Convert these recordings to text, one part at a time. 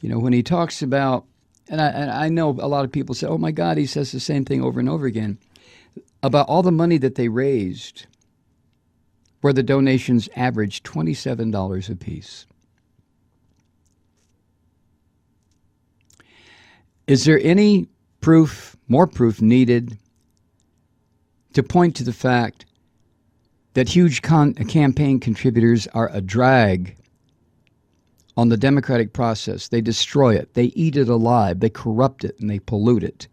When he talks about, and I know a lot of people say, oh my God, he says the same thing over and over again, about all the money that they raised, where the donations averaged $27 apiece. Is there any proof, more proof needed to point to the fact that huge campaign contributors are a drag on the democratic process? They destroy it. They eat it alive. They corrupt it and they pollute it.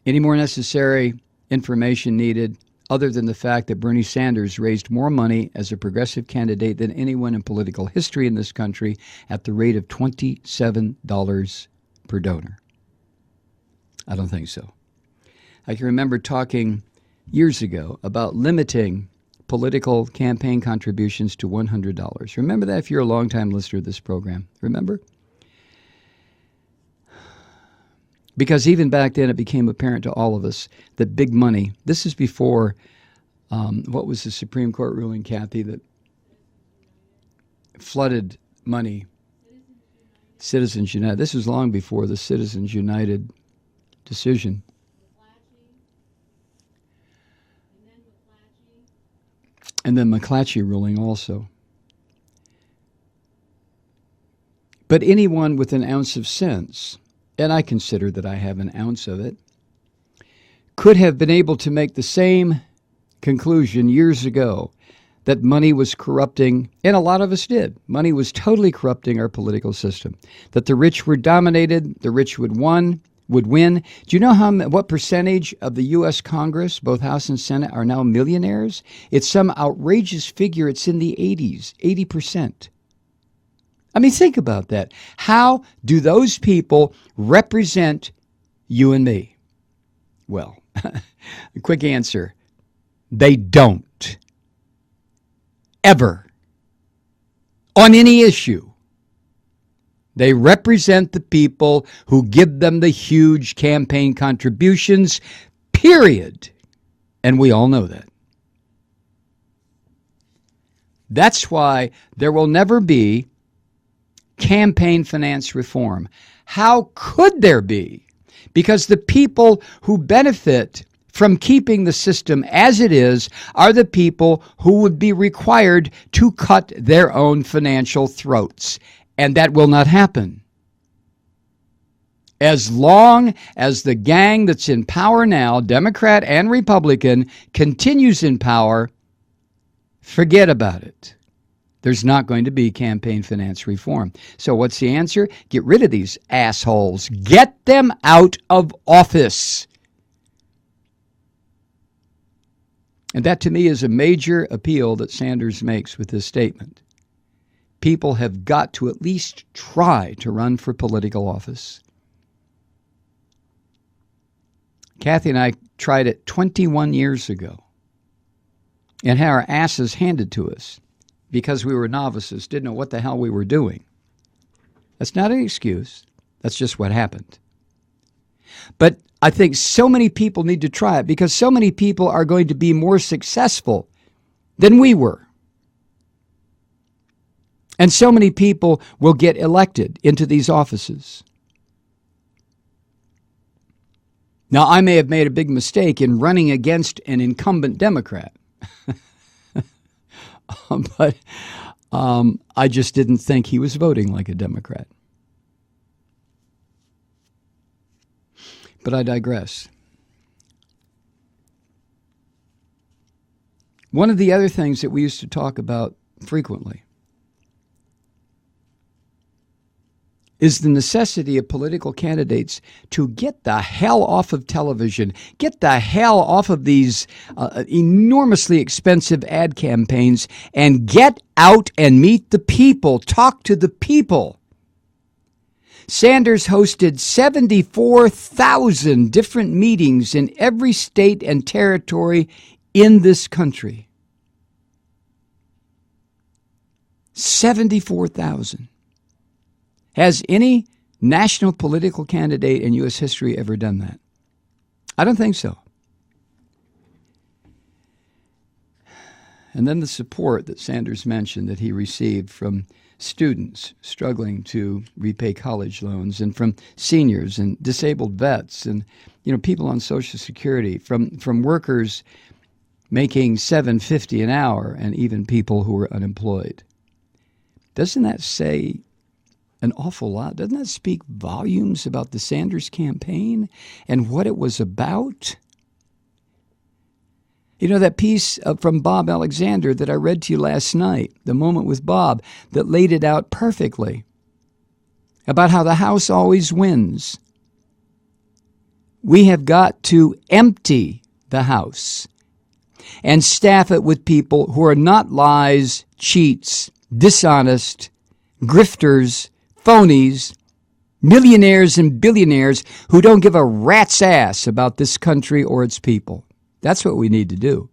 Any more necessary information needed other than the fact that Bernie Sanders raised more money as a progressive candidate than anyone in political history in this country at the rate of $27 per donor? I don't think so. I can remember talking years ago about limiting political campaign contributions to $100. Remember that if you're a longtime listener to this program? Remember? Because even back then it became apparent to all of us that big money, this is before, what was the Supreme Court ruling, Kathy, that flooded money? Citizens United. This was long before the Citizens United decision. And then McClatchy ruling also. But anyone with an ounce of sense, and I consider that I have an ounce of it, could have been able to make the same conclusion years ago that money was corrupting, and a lot of us did. Money was totally corrupting our political system. That the rich were dominated, the rich would win. Do you know what percentage of the U.S. Congress, both House and Senate, are now millionaires? It's some outrageous figure. It's in the 80s, 80%. I mean, think about that. How do those people represent you and me? Well, the quick answer, they don't. Ever. On any issue. They represent the people who give them the huge campaign contributions, period. And we all know that. That's why there will never be campaign finance reform. How could there be? Because the people who benefit from keeping the system as it is are the people who would be required to cut their own financial throats. And that will not happen. As long as the gang that's in power now, Democrat and Republican, continues in power, forget about it. There's not going to be campaign finance reform. So what's the answer? Get rid of these assholes. Get them out of office. And that, to me, is a major appeal that Sanders makes with this statement. People have got to at least try to run for political office. Kathy and I tried it 21 years ago and had our asses handed to us because we were novices, didn't know what the hell we were doing. That's not an excuse. That's just what happened. But I think so many people need to try it because so many people are going to be more successful than we were. And so many people will get elected into these offices. Now, I may have made a big mistake in running against an incumbent Democrat. But I just didn't think he was voting like a Democrat. But I digress. One of the other things that we used to talk about frequently is the necessity of political candidates to get the hell off of television, get the hell off of these enormously expensive ad campaigns, and get out and meet the people, talk to the people. Sanders hosted 74,000 different meetings in every state and territory in this country. 74,000. Has any national political candidate in U.S. history ever done that? I don't think so. And then the support that Sanders mentioned that he received from students struggling to repay college loans, and from seniors and disabled vets, and people on Social Security, from workers making $7.50 an hour, and even people who were unemployed. Doesn't that say an awful lot? Doesn't that speak volumes about the Sanders campaign and what it was about? That piece from Bob Alexander that I read to you last night, The Moment with Bob, that laid it out perfectly about how the House always wins. We have got to empty the House and staff it with people who are not lies, cheats, dishonest, grifters, phonies, millionaires and billionaires who don't give a rat's ass about this country or its people. That's what we need to do.